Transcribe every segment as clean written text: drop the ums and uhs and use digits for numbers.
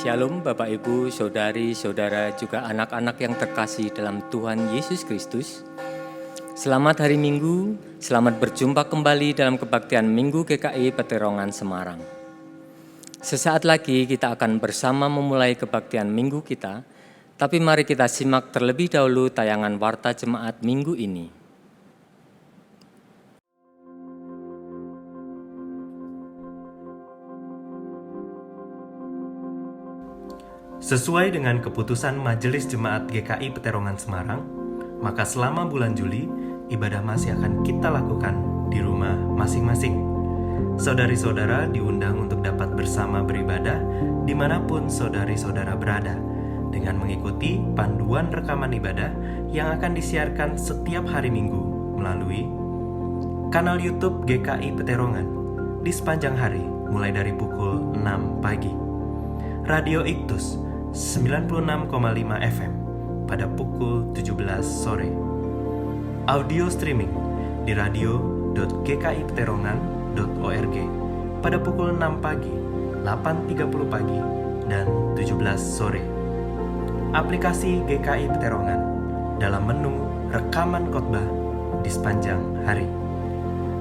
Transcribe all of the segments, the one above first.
Shalom Bapak Ibu, Saudari, Saudara, juga anak-anak yang terkasih dalam Tuhan Yesus Kristus. Selamat hari Minggu, selamat berjumpa kembali dalam kebaktian Minggu GKI Peterongan Semarang. Sesaat lagi kita akan bersama memulai kebaktian Minggu kita, tapi mari kita simak terlebih dahulu tayangan Warta Jemaat Minggu ini. Sesuai dengan keputusan Majelis Jemaat GKI Peterongan Semarang, maka selama bulan Juli, ibadah masih akan kita lakukan di rumah masing-masing. Saudari-saudara diundang untuk dapat bersama beribadah dimanapun saudari-saudara berada, dengan mengikuti panduan rekaman ibadah yang akan disiarkan setiap hari Minggu melalui kanal YouTube GKI Peterongan di sepanjang hari mulai dari pukul 6 pagi. Radio Iktus 96,5 FM pada pukul 17 sore. Audio streaming di radio.gkipeterongan.org pada pukul 6 pagi, 8.30 pagi, dan 17 sore. Aplikasi GKI Peterongan dalam menu rekaman khotbah di sepanjang hari.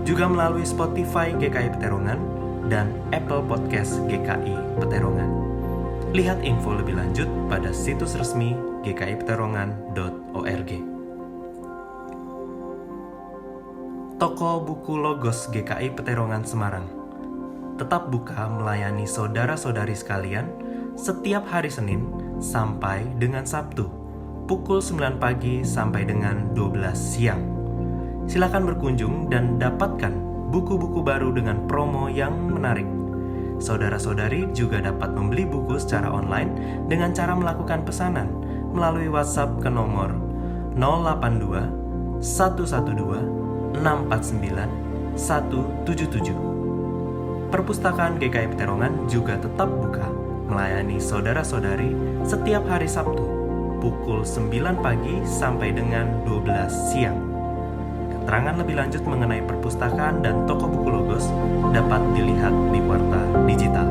Juga melalui Spotify GKI Peterongan dan Apple Podcast GKI Peterongan. Lihat info lebih lanjut pada situs resmi gkipeterongan.org. Toko buku Logos GKI Peterongan Semarang tetap buka melayani saudara-saudari sekalian setiap hari Senin sampai dengan Sabtu, pukul 9 pagi sampai dengan 12 siang. Silakan berkunjung dan dapatkan buku-buku baru dengan promo yang menarik. Saudara-saudari juga dapat membeli buku secara online dengan cara melakukan pesanan melalui WhatsApp ke nomor 082 112 649 177. Perpustakaan GKI Peterongan juga tetap buka melayani saudara-saudari setiap hari Sabtu pukul 9 pagi sampai dengan 12 siang. Keterangan lebih lanjut mengenai perpustakaan dan toko buku Logos dapat dilihat di Warta Digital.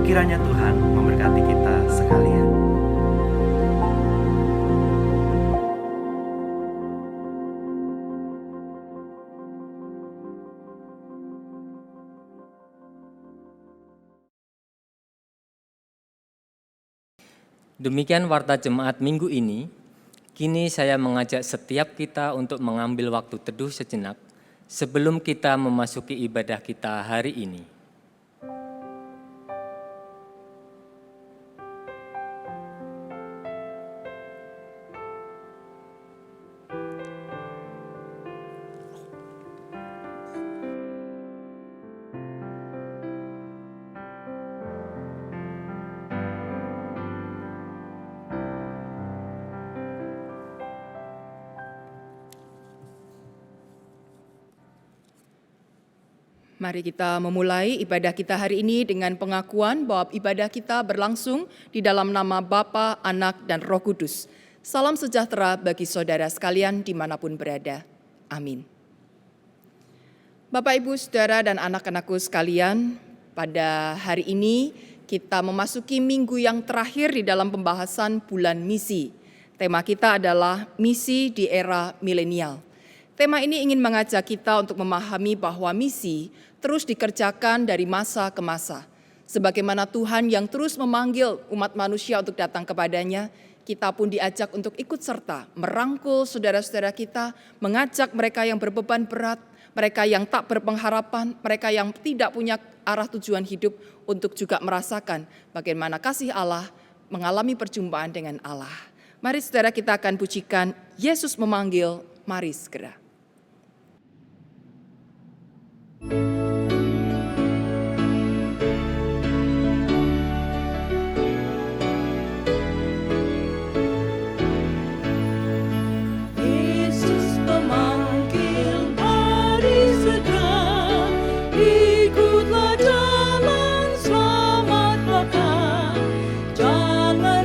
Kiranya Tuhan memberkati kita sekalian. Demikian Warta Jemaat Minggu ini. Kini saya mengajak setiap kita untuk mengambil waktu teduh sejenak sebelum kita memasuki ibadah kita hari ini. Mari kita memulai ibadah kita hari ini dengan pengakuan bahwa ibadah kita berlangsung di dalam nama Bapa, Anak, dan Roh Kudus. Salam sejahtera bagi saudara sekalian dimanapun berada. Amin. Bapak, Ibu, Saudara, dan anak-anakku sekalian, pada hari ini kita memasuki minggu yang terakhir di dalam pembahasan bulan misi. Tema kita adalah misi di era milenial. Tema ini ingin mengajak kita untuk memahami bahwa misi terus dikerjakan dari masa ke masa. Sebagaimana Tuhan yang terus memanggil umat manusia untuk datang kepadanya, kita pun diajak untuk ikut serta merangkul saudara-saudara kita, mengajak mereka yang berbeban berat, mereka yang tak berpengharapan, mereka yang tidak punya arah tujuan hidup untuk juga merasakan bagaimana kasih Allah, mengalami perjumpaan dengan Allah. Mari saudara kita akan pujikan Yesus memanggil, mari segera.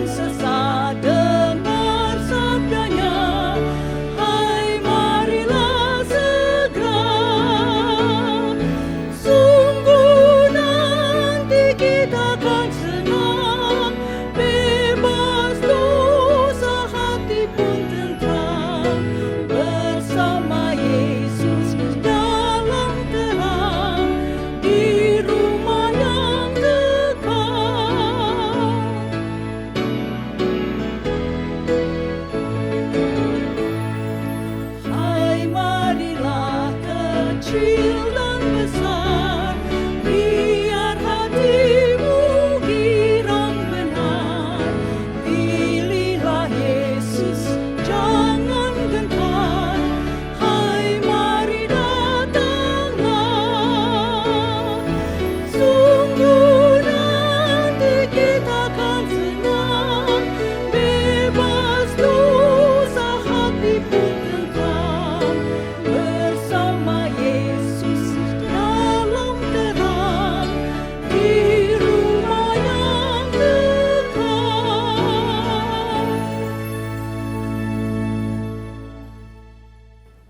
Sesat dengar sabdanya, hai marilah kecil dan besar, biar hatimu girang benar. Pilihlah Yesus, jangan gentar, hai mari datanglah. Sungguh nanti kita akan senang, bebas dosa hati pun tentram, bersama Yesus dalam terang, di rumah yang kekal.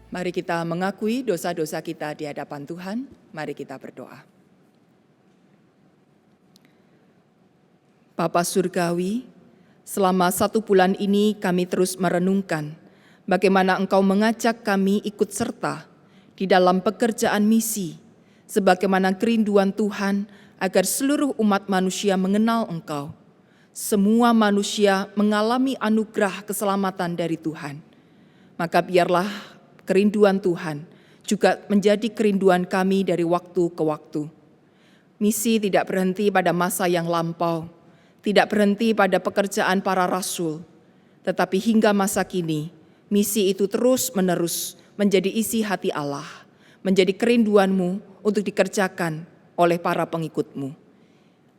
Mari kita mengakui dosa-dosa kita di hadapan Tuhan. Mari kita berdoa. Bapa Surgawi, selama 1 bulan ini kami terus merenungkan bagaimana Engkau mengajak kami ikut serta di dalam pekerjaan misi, sebagaimana kerinduan Tuhan agar seluruh umat manusia mengenal Engkau. Semua manusia mengalami anugerah keselamatan dari Tuhan. Maka biarlah kerinduan Tuhan juga menjadi kerinduan kami dari waktu ke waktu. Misi tidak berhenti pada masa yang lampau, tidak berhenti pada pekerjaan para rasul, tetapi hingga masa kini, misi itu terus-menerus menjadi isi hati Allah, menjadi kerinduan-Mu untuk dikerjakan oleh para pengikut-Mu.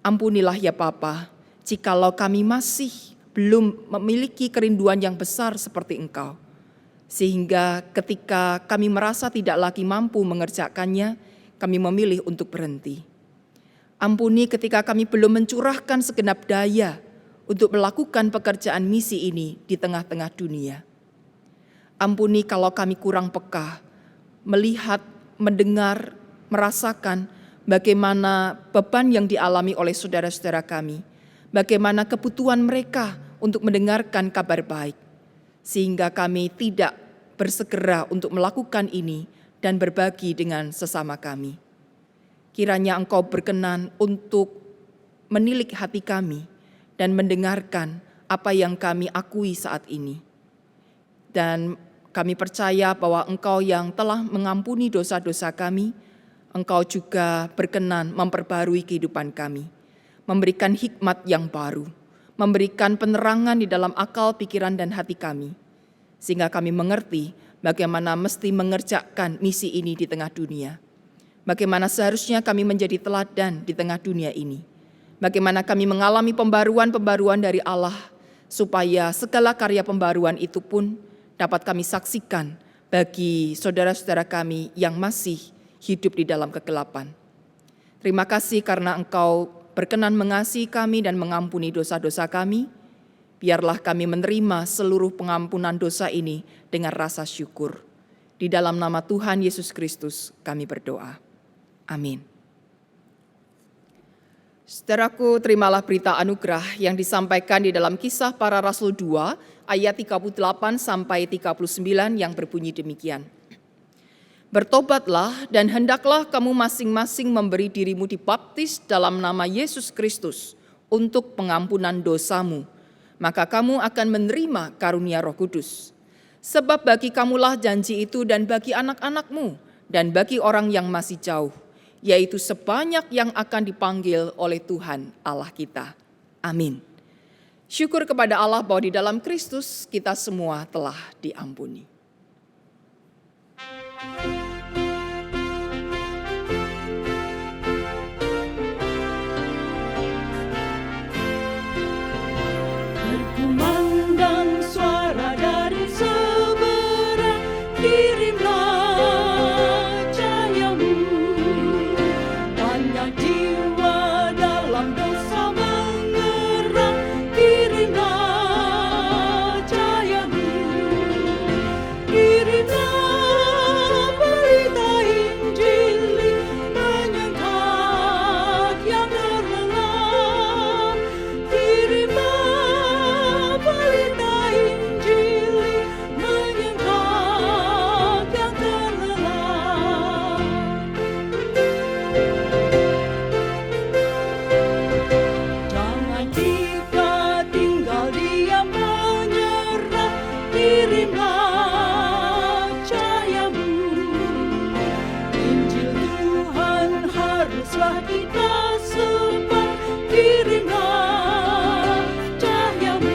Ampunilah ya Bapa, jikalau kami masih belum memiliki kerinduan yang besar seperti Engkau, sehingga ketika kami merasa tidak lagi mampu mengerjakannya, kami memilih untuk berhenti. Ampuni ketika kami belum mencurahkan segenap daya untuk melakukan pekerjaan misi ini di tengah-tengah dunia. Ampuni kalau kami kurang peka, melihat, mendengar, merasakan bagaimana beban yang dialami oleh saudara-saudara kami, bagaimana kebutuhan mereka untuk mendengarkan kabar baik, sehingga kami tidak bersegera untuk melakukan ini dan berbagi dengan sesama kami. Kiranya Engkau berkenan untuk menilik hati kami dan mendengarkan apa yang kami akui saat ini. Dan kami percaya bahwa Engkau yang telah mengampuni dosa-dosa kami, Engkau juga berkenan memperbarui kehidupan kami, memberikan hikmat yang baru, memberikan penerangan di dalam akal, pikiran, dan hati kami, sehingga kami mengerti bagaimana mesti mengerjakan misi ini di tengah dunia. Bagaimana seharusnya kami menjadi teladan di tengah dunia ini. Bagaimana kami mengalami pembaruan-pembaruan dari Allah, supaya segala karya pembaruan itu pun dapat kami saksikan bagi saudara-saudara kami yang masih hidup di dalam kegelapan. Terima kasih karena Engkau berkenan mengasihi kami dan mengampuni dosa-dosa kami. Biarlah kami menerima seluruh pengampunan dosa ini dengan rasa syukur. Di dalam nama Tuhan Yesus Kristus kami berdoa. Amin. Saudaraku, terimalah berita anugerah yang disampaikan di dalam Kisah Para Rasul 2 ayat 38 sampai 39 yang berbunyi demikian. Bertobatlah dan hendaklah kamu masing-masing memberi dirimu dibaptis dalam nama Yesus Kristus untuk pengampunan dosamu, maka kamu akan menerima karunia Roh Kudus. Sebab bagi kamulah janji itu dan bagi anak-anakmu dan bagi orang yang masih jauh, yaitu sebanyak yang akan dipanggil oleh Tuhan Allah kita. Amin. Syukur kepada Allah bahwa di dalam Kristus kita semua telah diampuni. Berkumandang suara dari seberang, kirimlah cahayamu. Banyak jiwa dalam dosa mengerang, kirimlah cahayamu. Kirimlah teruslah kita sebar, kirimlah cahayamu,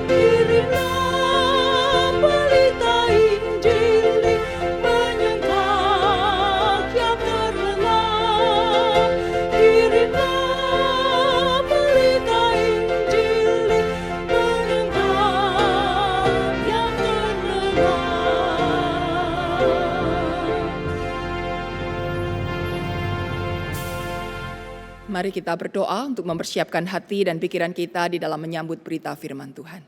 kirimlah pelita Injil menyengkak yang terlelap, kirimlah pelita Injil menyengkak yang terlelap. Mari kita berdoa untuk mempersiapkan hati dan pikiran kita di dalam menyambut berita firman Tuhan.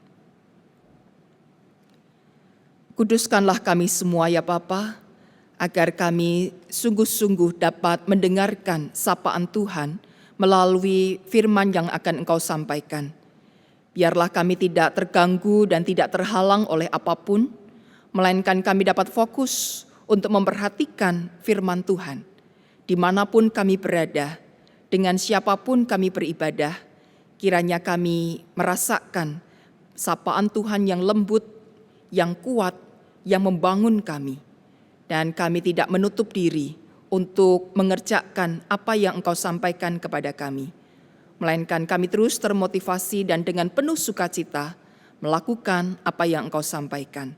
Kuduskanlah kami semua ya Bapa, agar kami sungguh-sungguh dapat mendengarkan sapaan Tuhan melalui firman yang akan Engkau sampaikan. Biarlah kami tidak terganggu dan tidak terhalang oleh apapun, melainkan kami dapat fokus untuk memperhatikan firman Tuhan. Dimanapun kami berada, dengan siapapun kami beribadah, kiranya kami merasakan sapaan Tuhan yang lembut, yang kuat, yang membangun kami. Dan kami tidak menutup diri untuk mengerjakan apa yang Engkau sampaikan kepada kami. Melainkan kami terus termotivasi dan dengan penuh sukacita melakukan apa yang Engkau sampaikan.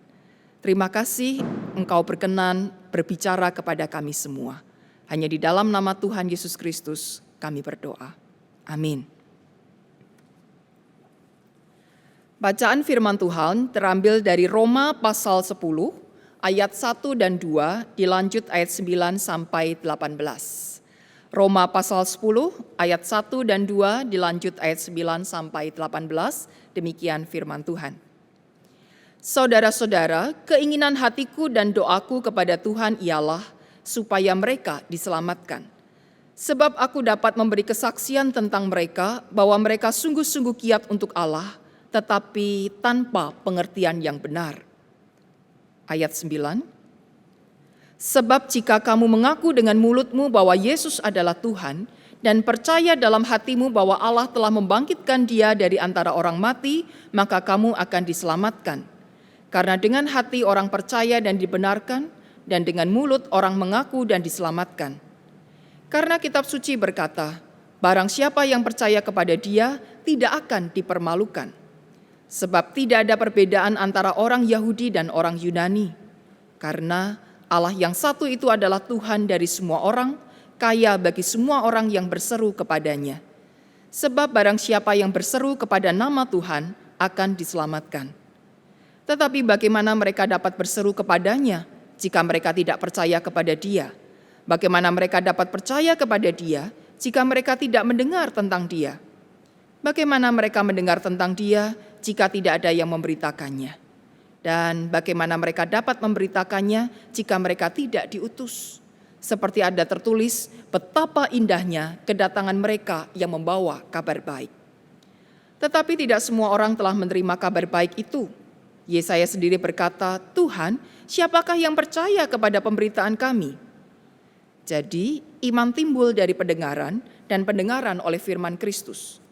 Terima kasih Engkau berkenan berbicara kepada kami semua. Hanya di dalam nama Tuhan Yesus Kristus kami berdoa. Amin. Bacaan firman Tuhan terambil dari Roma pasal 10 ayat 1 dan 2 dilanjut ayat 9 sampai 18. Roma pasal 10 ayat 1 dan 2 dilanjut ayat 9 sampai 18, demikian firman Tuhan. Saudara-saudara, keinginan hatiku dan doaku kepada Tuhan ialah supaya mereka diselamatkan. Sebab aku dapat memberi kesaksian tentang mereka bahwa mereka sungguh-sungguh giat untuk Allah, tetapi tanpa pengertian yang benar. Ayat 9. Sebab jika kamu mengaku dengan mulutmu bahwa Yesus adalah Tuhan dan percaya dalam hatimu bahwa Allah telah membangkitkan Dia dari antara orang mati, maka kamu akan diselamatkan. Karena dengan hati orang percaya dan dibenarkan, dan dengan mulut orang mengaku dan diselamatkan. Karena kitab suci berkata, barang siapa yang percaya kepada Dia tidak akan dipermalukan. Sebab tidak ada perbedaan antara orang Yahudi dan orang Yunani. Karena Allah yang satu itu adalah Tuhan dari semua orang, kaya bagi semua orang yang berseru kepadanya. Sebab barang siapa yang berseru kepada nama Tuhan akan diselamatkan. Tetapi bagaimana mereka dapat berseru kepadanya jika mereka tidak percaya kepada Dia? Bagaimana mereka dapat percaya kepada Dia jika mereka tidak mendengar tentang Dia? Bagaimana mereka mendengar tentang Dia jika tidak ada yang memberitakannya? Dan bagaimana mereka dapat memberitakannya jika mereka tidak diutus? Seperti ada tertulis, betapa indahnya kedatangan mereka yang membawa kabar baik. Tetapi tidak semua orang telah menerima kabar baik itu. Yesaya sendiri berkata, Tuhan, siapakah yang percaya kepada pemberitaan kami? Jadi, iman timbul dari pendengaran dan pendengaran oleh firman Kristus.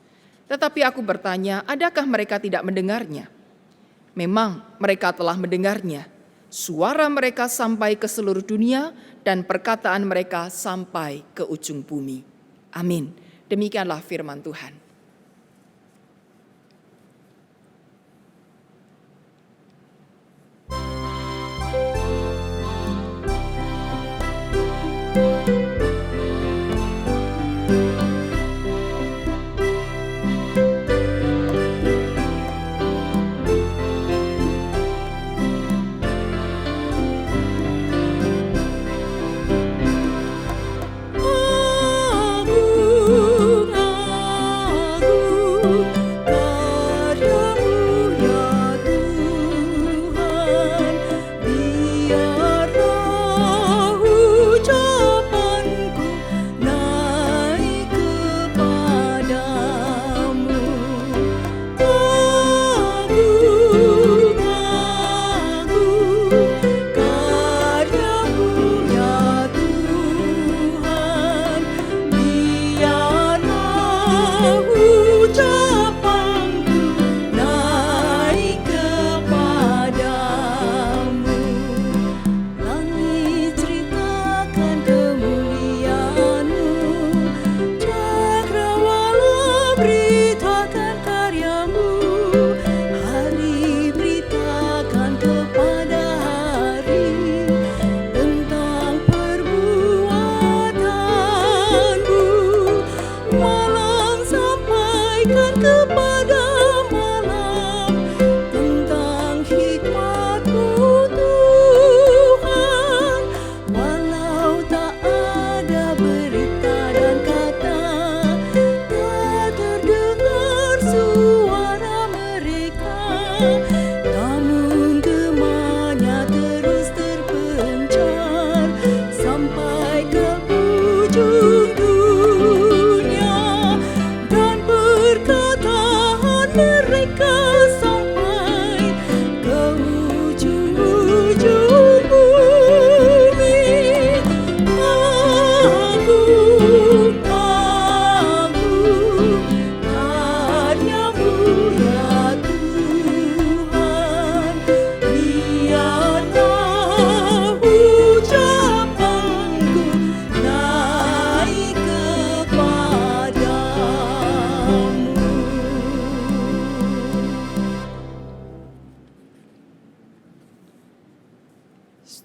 Tetapi aku bertanya, adakah mereka tidak mendengarnya? Memang mereka telah mendengarnya. Suara mereka sampai ke seluruh dunia dan perkataan mereka sampai ke ujung bumi. Amin. Demikianlah firman Tuhan. Agung,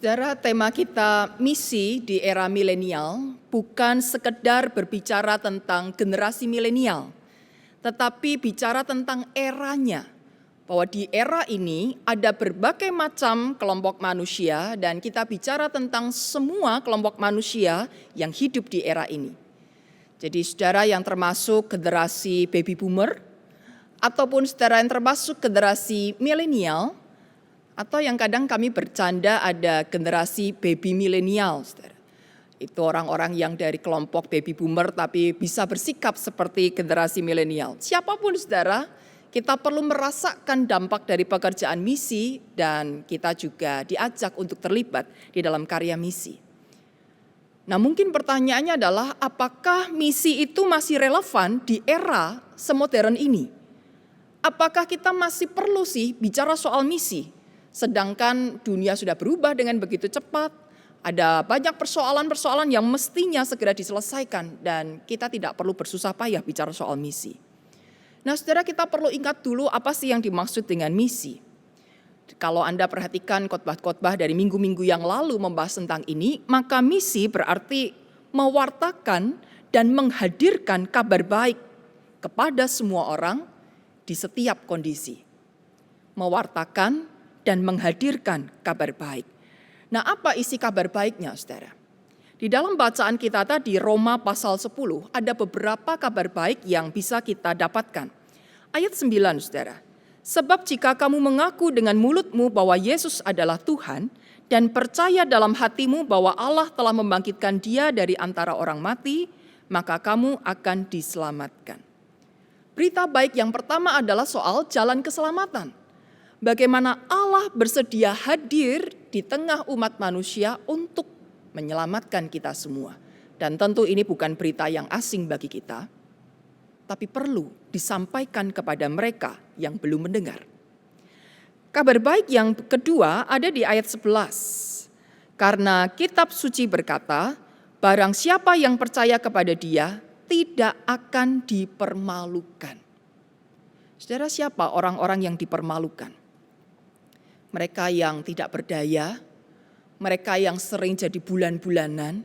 Saudara, tema kita misi di era milenial bukan sekedar berbicara tentang generasi milenial, tetapi bicara tentang eranya. Bahwa di era ini ada berbagai macam kelompok manusia dan kita bicara tentang semua kelompok manusia yang hidup di era ini. Jadi saudara yang termasuk generasi baby boomer, ataupun saudara yang termasuk generasi milenial, atau yang kadang kami bercanda ada generasi baby milenial, saudara. Itu orang-orang yang dari kelompok baby boomer tapi bisa bersikap seperti generasi milenial. Siapapun saudara, kita perlu merasakan dampak dari pekerjaan misi dan kita juga diajak untuk terlibat di dalam karya misi. Nah, mungkin pertanyaannya adalah apakah misi itu masih relevan di era semodern ini? Apakah kita masih perlu sih bicara soal misi? Sedangkan dunia sudah berubah dengan begitu cepat, ada banyak persoalan-persoalan yang mestinya segera diselesaikan dan kita tidak perlu bersusah payah bicara soal misi. Nah, saudara, kita perlu ingat dulu apa sih yang dimaksud dengan misi. Kalau Anda perhatikan khotbah-khotbah dari minggu-minggu yang lalu membahas tentang ini, maka misi berarti mewartakan dan menghadirkan kabar baik kepada semua orang di setiap kondisi. Mewartakan dan menghadirkan kabar baik. Nah, apa isi kabar baiknya, saudara? Di dalam bacaan kita tadi, Roma pasal 10, ada beberapa kabar baik yang bisa kita dapatkan. Ayat 9, saudara. Sebab jika kamu mengaku dengan mulutmu bahwa Yesus adalah Tuhan, dan percaya dalam hatimu bahwa Allah telah membangkitkan Dia dari antara orang mati, maka kamu akan diselamatkan. Berita baik yang pertama adalah soal jalan keselamatan. Bagaimana Allah bersedia hadir di tengah umat manusia untuk menyelamatkan kita semua. Dan tentu ini bukan berita yang asing bagi kita, tapi perlu disampaikan kepada mereka yang belum mendengar. Kabar baik yang kedua ada di ayat 11. Karena kitab suci berkata, barang siapa yang percaya kepada Dia tidak akan dipermalukan. Saudara, siapa orang-orang yang dipermalukan? Mereka yang tidak berdaya, mereka yang sering jadi bulan-bulanan,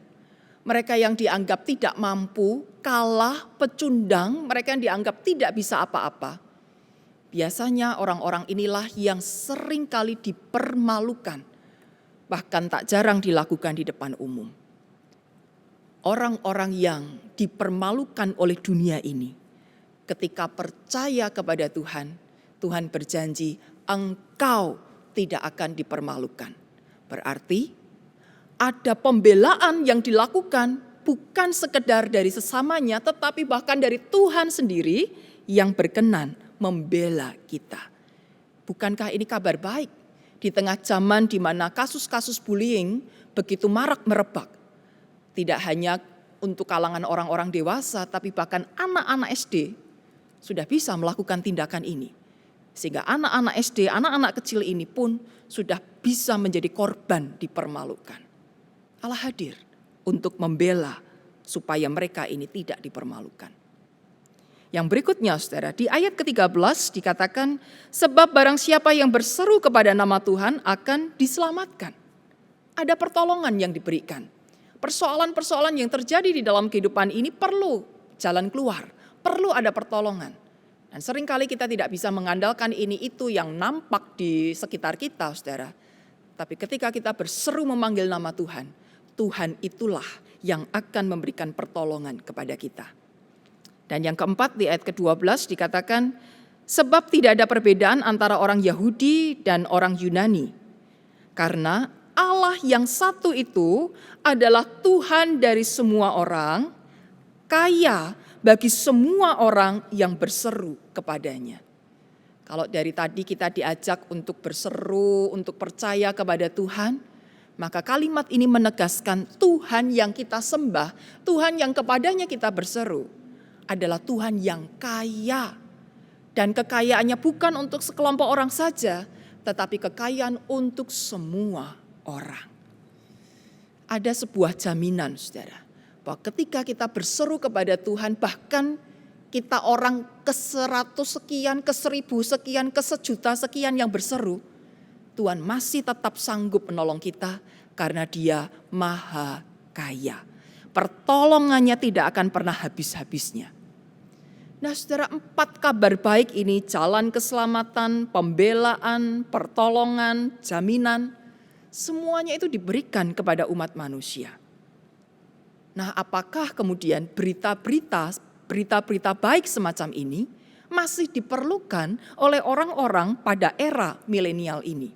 mereka yang dianggap tidak mampu, kalah, pecundang, mereka yang dianggap tidak bisa apa-apa. Biasanya orang-orang inilah yang sering kali dipermalukan, bahkan tak jarang dilakukan di depan umum. Orang-orang yang dipermalukan oleh dunia ini, ketika percaya kepada Tuhan, Tuhan berjanji, engkau tidak akan dipermalukan. Berarti ada pembelaan yang dilakukan bukan sekedar dari sesamanya, tetapi bahkan dari Tuhan sendiri yang berkenan membela kita. Bukankah ini kabar baik di tengah zaman di mana kasus-kasus bullying begitu marak merebak? Tidak hanya untuk kalangan orang-orang dewasa, tapi bahkan anak-anak SD sudah bisa melakukan tindakan ini. Sehingga anak-anak SD, anak-anak kecil ini pun sudah bisa menjadi korban dipermalukan. Allah hadir untuk membela supaya mereka ini tidak dipermalukan. Yang berikutnya, saudara, di ayat ke-13 dikatakan, sebab barang siapa yang berseru kepada nama Tuhan akan diselamatkan. Ada pertolongan yang diberikan. Persoalan-persoalan yang terjadi di dalam kehidupan ini perlu jalan keluar, perlu ada pertolongan. Dan seringkali kita tidak bisa mengandalkan ini itu yang nampak di sekitar kita, saudara. Tapi ketika kita berseru memanggil nama Tuhan, Tuhan itulah yang akan memberikan pertolongan kepada kita. Dan yang keempat di ayat ke-12 dikatakan, sebab tidak ada perbedaan antara orang Yahudi dan orang Yunani. Karena Allah yang satu itu adalah Tuhan dari semua orang, kaya bagi semua orang yang berseru kepadanya. Kalau dari tadi kita diajak untuk berseru, untuk percaya kepada Tuhan, maka kalimat ini menegaskan Tuhan yang kita sembah, Tuhan yang kepadanya kita berseru, adalah Tuhan yang kaya. Dan kekayaannya bukan untuk sekelompok orang saja, tetapi kekayaan untuk semua orang. Ada sebuah jaminan, saudara, bahwa ketika kita berseru kepada Tuhan, bahkan kita orang ke-100 sekian, ke-1000 sekian, ke-1.000.000 sekian yang berseru, Tuhan masih tetap sanggup menolong kita karena Dia maha kaya. Pertolongannya tidak akan pernah habis-habisnya. Nah, saudara, 4 kabar baik ini, jalan keselamatan, pembelaan, pertolongan, jaminan, semuanya itu diberikan kepada umat manusia. Nah, apakah kemudian berita-berita baik semacam ini masih diperlukan oleh orang-orang pada era milenial ini?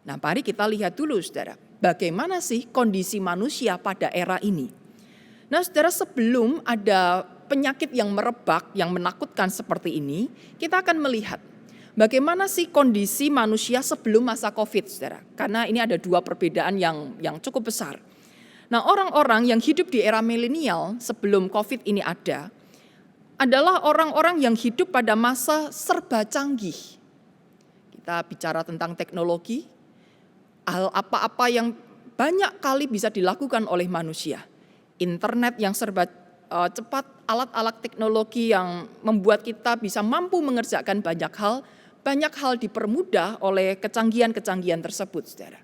Nah, mari kita lihat dulu, saudara, bagaimana sih kondisi manusia pada era ini. Nah, saudara, sebelum ada penyakit yang merebak, yang menakutkan seperti ini, kita akan melihat bagaimana sih kondisi manusia sebelum masa COVID, saudara. Karena ini ada 2 perbedaan yang cukup besar. Nah, orang-orang yang hidup di era milenial sebelum COVID ini adalah orang-orang yang hidup pada masa serba canggih. Kita bicara tentang teknologi, hal apa-apa yang banyak kali bisa dilakukan oleh manusia. Internet yang serba cepat, alat-alat teknologi yang membuat kita bisa mampu mengerjakan banyak hal dipermudah oleh kecanggihan-kecanggihan tersebut, saudara.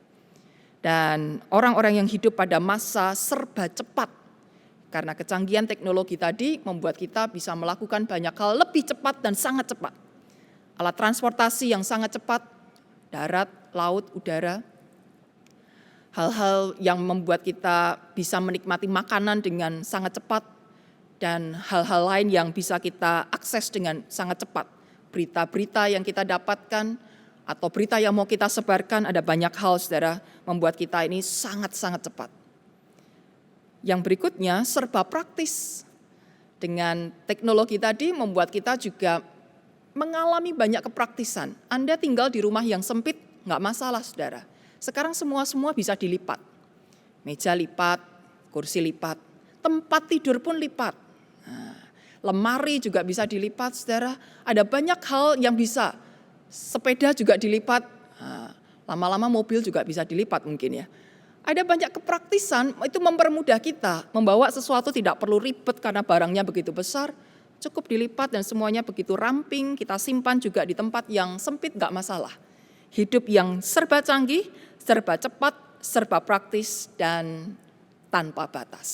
Dan orang-orang yang hidup pada masa serba cepat, karena kecanggihan teknologi tadi membuat kita bisa melakukan banyak hal lebih cepat dan sangat cepat. Alat transportasi yang sangat cepat, darat, laut, udara. Hal-hal yang membuat kita bisa menikmati makanan dengan sangat cepat, dan hal-hal lain yang bisa kita akses dengan sangat cepat. Berita-berita yang kita dapatkan atau berita yang mau kita sebarkan, ada banyak hal, saudara, membuat kita ini sangat-sangat cepat. Yang berikutnya serba praktis. Dengan teknologi tadi membuat kita juga mengalami banyak kepraktisan. Anda tinggal di rumah yang sempit, nggak masalah, saudara. Sekarang semua bisa dilipat. Meja lipat, kursi lipat, tempat tidur pun lipat. Nah, lemari juga bisa dilipat, saudara. Ada banyak hal yang bisa. Sepeda juga dilipat, lama-lama mobil juga bisa dilipat mungkin ya. Ada banyak kepraktisan, itu mempermudah kita. Membawa sesuatu tidak perlu ribet karena barangnya begitu besar. Cukup dilipat dan semuanya begitu ramping, kita simpan juga di tempat yang sempit, gak masalah. Hidup yang serba canggih, serba cepat, serba praktis, dan tanpa batas.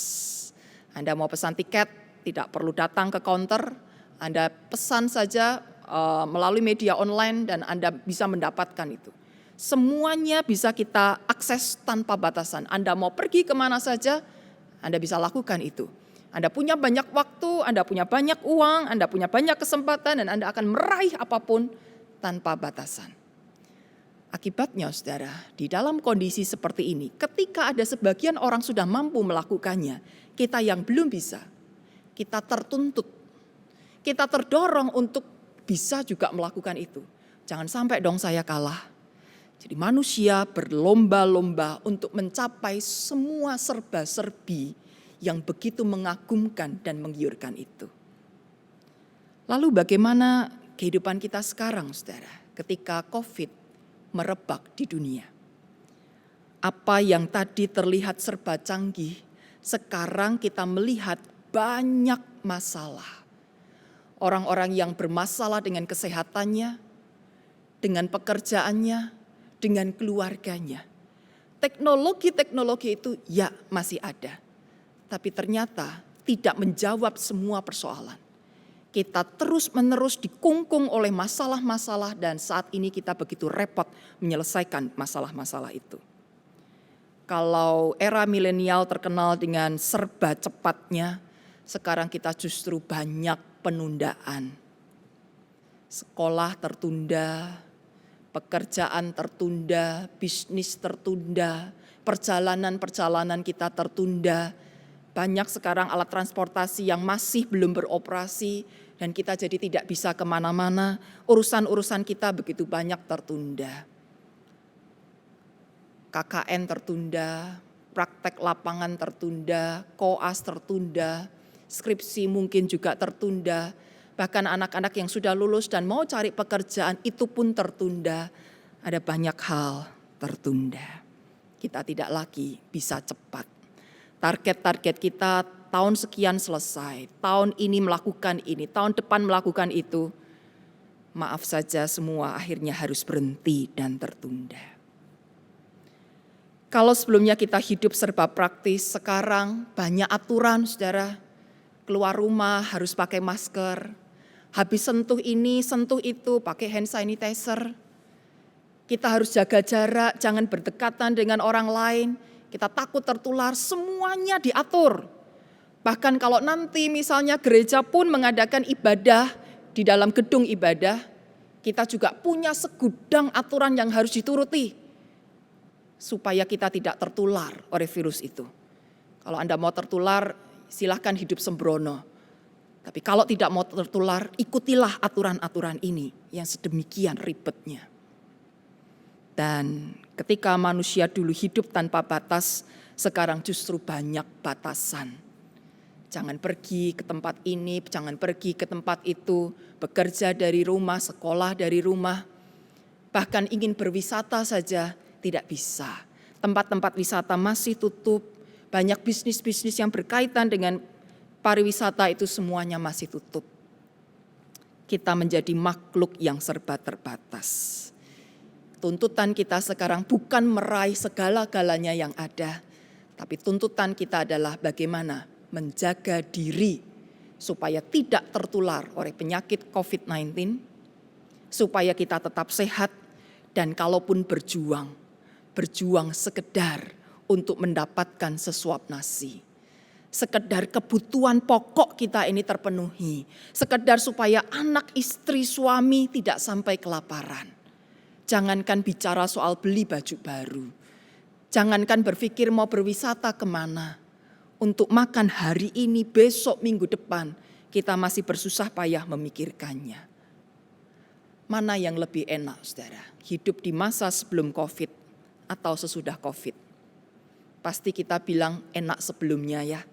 Anda mau pesan tiket, tidak perlu datang ke counter, Anda pesan saja melalui media online dan Anda bisa mendapatkan itu. Semuanya bisa kita akses tanpa batasan. Anda mau pergi kemana saja, Anda bisa lakukan itu. Anda punya banyak waktu, Anda punya banyak uang, Anda punya banyak kesempatan, dan Anda akan meraih apapun tanpa batasan. Akibatnya, saudara, di dalam kondisi seperti ini, ketika ada sebagian orang sudah mampu melakukannya, kita yang belum bisa, kita tertuntut, kita terdorong untuk bisa juga melakukan itu. Jangan sampai dong saya kalah. Jadi manusia berlomba-lomba untuk mencapai semua serba-serbi yang begitu mengagumkan dan menggiurkan itu. Lalu bagaimana kehidupan kita sekarang, saudara, ketika COVID merebak di dunia? Apa yang tadi terlihat serba canggih, sekarang kita melihat banyak masalah. Orang-orang yang bermasalah dengan kesehatannya, dengan pekerjaannya, dengan keluarganya. Teknologi itu ya masih ada, tapi ternyata tidak menjawab semua persoalan. Kita terus-menerus dikungkung oleh masalah-masalah dan saat ini kita begitu repot menyelesaikan masalah-masalah itu. Kalau era milenial terkenal dengan serba cepatnya, sekarang kita justru banyak penundaan. Sekolah tertunda, pekerjaan tertunda, bisnis tertunda, perjalanan-perjalanan kita tertunda. Banyak sekarang alat transportasi yang masih belum beroperasi dan kita jadi tidak bisa kemana-mana. Urusan-urusan kita begitu banyak tertunda. KKN tertunda, praktek lapangan tertunda, koas tertunda, skripsi mungkin juga tertunda. Bahkan anak-anak yang sudah lulus dan mau cari pekerjaan itu pun tertunda. Ada banyak hal tertunda. Kita tidak lagi bisa cepat. Target-target kita tahun sekian selesai, tahun ini melakukan ini, tahun depan melakukan itu. Maaf saja semua akhirnya harus berhenti dan tertunda. Kalau sebelumnya kita hidup serba praktis, sekarang banyak aturan, saudara. Keluar rumah harus pakai masker. Habis sentuh ini, sentuh itu, pakai hand sanitizer. Kita harus jaga jarak, jangan berdekatan dengan orang lain. Kita takut tertular, semuanya diatur. Bahkan kalau nanti misalnya gereja pun mengadakan ibadah di dalam gedung ibadah, kita juga punya segudang aturan yang harus dituruti. Supaya kita tidak tertular oleh virus itu. Kalau Anda mau tertular, silahkan hidup sembrono. Tapi kalau tidak mau tertular, ikutilah aturan-aturan ini yang sedemikian ribetnya. Dan ketika manusia dulu hidup tanpa batas, sekarang justru banyak batasan. Jangan pergi ke tempat ini, jangan pergi ke tempat itu, bekerja dari rumah, sekolah dari rumah. Bahkan ingin berwisata saja tidak bisa. Tempat-tempat wisata masih tutup, banyak bisnis-bisnis yang berkaitan dengan pariwisata itu semuanya masih tutup. Kita menjadi makhluk yang serba terbatas. Tuntutan kita sekarang bukan meraih segala-galanya yang ada, tapi tuntutan kita adalah bagaimana menjaga diri supaya tidak tertular oleh penyakit COVID-19, supaya kita tetap sehat, dan kalaupun berjuang sekedar untuk mendapatkan sesuap nasi. Sekedar kebutuhan pokok kita ini terpenuhi. Sekedar supaya anak, istri, suami tidak sampai kelaparan. Jangankan bicara soal beli baju baru. Jangankan berpikir mau berwisata kemana. Untuk makan hari ini, besok, minggu depan, kita masih bersusah payah memikirkannya. Mana yang lebih enak, saudara? Hidup di masa sebelum COVID atau sesudah COVID? Pasti kita bilang enak sebelumnya ya.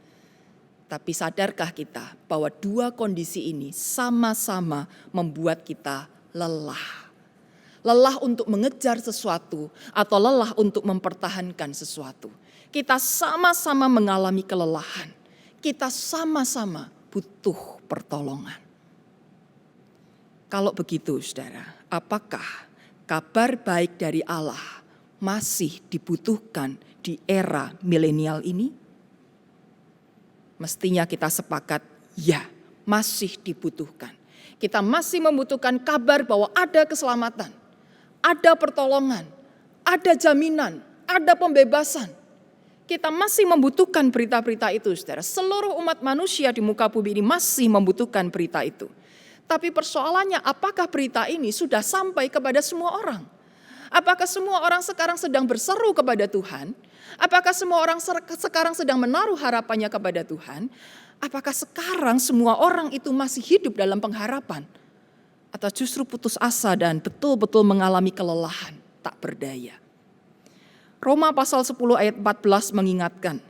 Tapi sadarkah kita bahwa dua kondisi ini sama-sama membuat kita lelah. Lelah untuk mengejar sesuatu atau lelah untuk mempertahankan sesuatu. Kita sama-sama mengalami kelelahan. Kita sama-sama butuh pertolongan. Kalau begitu, saudara, apakah kabar baik dari Allah masih dibutuhkan di era milenial ini? Mestinya kita sepakat, ya, masih dibutuhkan. Kita masih membutuhkan kabar bahwa ada keselamatan, ada pertolongan, ada jaminan, ada pembebasan. Kita masih membutuhkan berita-berita itu, saudara. Seluruh umat manusia di muka bumi ini masih membutuhkan berita itu. Tapi persoalannya, apakah berita ini sudah sampai kepada semua orang? Apakah semua orang sekarang sedang berseru kepada Tuhan? Apakah semua orang sekarang sedang menaruh harapannya kepada Tuhan? Apakah sekarang semua orang itu masih hidup dalam pengharapan? Atau justru putus asa dan betul-betul mengalami kelelahan, tak berdaya? Roma pasal 10 ayat 14 mengingatkan,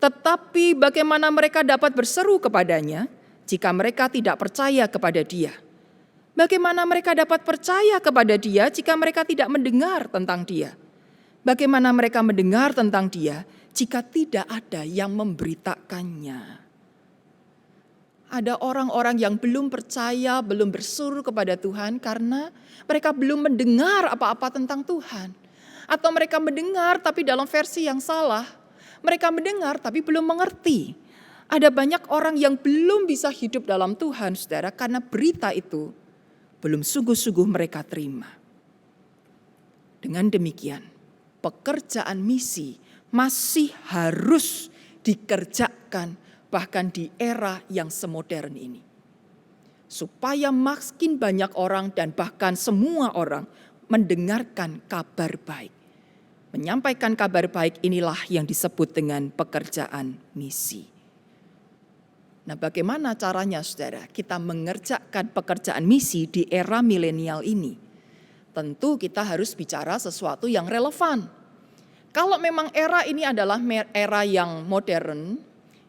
tetapi bagaimana mereka dapat berseru kepadanya jika mereka tidak percaya kepada Dia? Bagaimana mereka dapat percaya kepada Dia jika mereka tidak mendengar tentang Dia? Bagaimana mereka mendengar tentang Dia jika tidak ada yang memberitakannya? Ada orang-orang yang belum percaya, belum berseru kepada Tuhan karena mereka belum mendengar apa-apa tentang Tuhan. Atau mereka mendengar tapi dalam versi yang salah. Mereka mendengar tapi belum mengerti. Ada banyak orang yang belum bisa hidup dalam Tuhan, saudara, karena berita itu belum sungguh-sungguh mereka terima. Dengan demikian, pekerjaan misi masih harus dikerjakan bahkan di era yang semodern ini. Supaya makin banyak orang dan bahkan semua orang mendengarkan kabar baik. Menyampaikan kabar baik inilah yang disebut dengan pekerjaan misi. Nah, bagaimana caranya, saudara, kita mengerjakan pekerjaan misi di era milenial ini? Tentu kita harus bicara sesuatu yang relevan. Kalau memang era ini adalah era yang modern,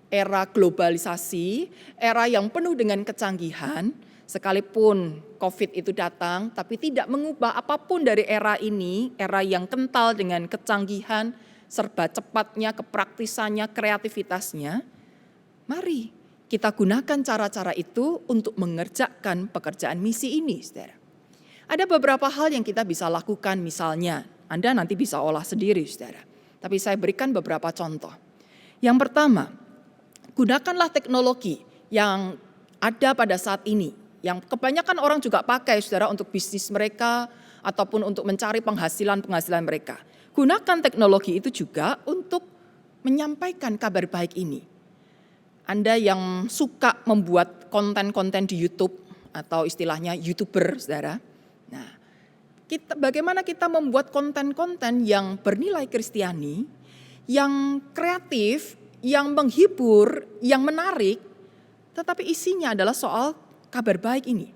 era globalisasi, era yang penuh dengan kecanggihan, sekalipun COVID itu datang, tapi tidak mengubah apapun dari era ini, era yang kental dengan kecanggihan, serba cepatnya, kepraktisannya, kreativitasnya. Mari kita gunakan cara-cara itu untuk mengerjakan pekerjaan misi ini, saudara. Ada beberapa hal yang kita bisa lakukan, misalnya Anda nanti bisa olah sendiri, saudara. Tapi saya berikan beberapa contoh. Yang pertama, gunakanlah teknologi yang ada pada saat ini, yang kebanyakan orang juga pakai, saudara, untuk bisnis mereka ataupun untuk mencari penghasilan mereka. Gunakan teknologi itu juga untuk menyampaikan kabar baik ini. Anda yang suka membuat konten-konten di YouTube atau istilahnya YouTuber, saudara. Nah, bagaimana kita membuat konten-konten yang bernilai Kristiani, yang kreatif, yang menghibur, yang menarik, tetapi isinya adalah soal kabar baik ini.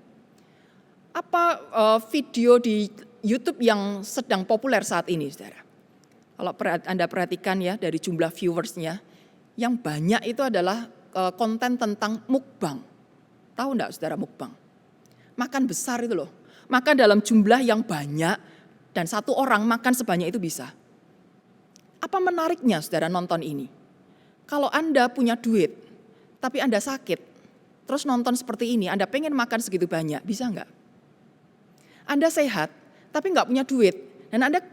Apa video di YouTube yang sedang populer saat ini, saudara? Kalau Anda perhatikan ya dari jumlah viewersnya, yang banyak itu adalah konten tentang mukbang. Tahu enggak saudara mukbang? Makan besar itu loh. Makan dalam jumlah yang banyak dan satu orang makan sebanyak itu bisa. Apa menariknya saudara nonton ini? Kalau Anda punya duit, tapi Anda sakit, terus nonton seperti ini, Anda pengen makan segitu banyak, bisa enggak? Anda sehat, tapi enggak punya duit, dan Anda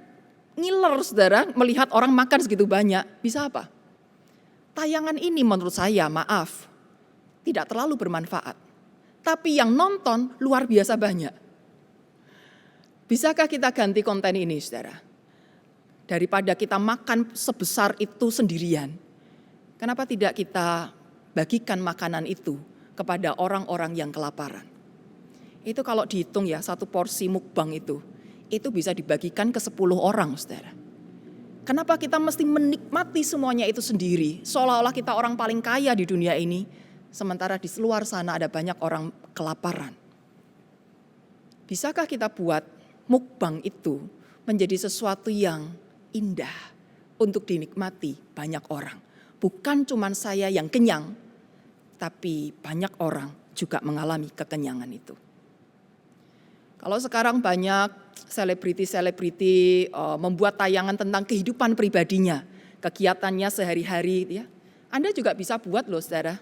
ngiler saudara melihat orang makan segitu banyak, bisa apa? Tayangan ini menurut saya, maaf, tidak terlalu bermanfaat. Tapi yang nonton luar biasa banyak. Bisakah kita ganti konten ini, saudara? Daripada kita makan sebesar itu sendirian, kenapa tidak kita bagikan makanan itu kepada orang-orang yang kelaparan? Itu kalau dihitung ya, satu porsi mukbang itu bisa dibagikan ke 10 orang, saudara. Kenapa kita mesti menikmati semuanya itu sendiri, seolah-olah kita orang paling kaya di dunia ini, sementara di luar sana ada banyak orang kelaparan. Bisakah kita buat mukbang itu menjadi sesuatu yang indah untuk dinikmati banyak orang. Bukan cuma saya yang kenyang, tapi banyak orang juga mengalami kekenyangan itu. Kalau sekarang banyak selebriti membuat tayangan tentang kehidupan pribadinya, kegiatannya sehari-hari, ya. Anda juga bisa buat loh, saudara.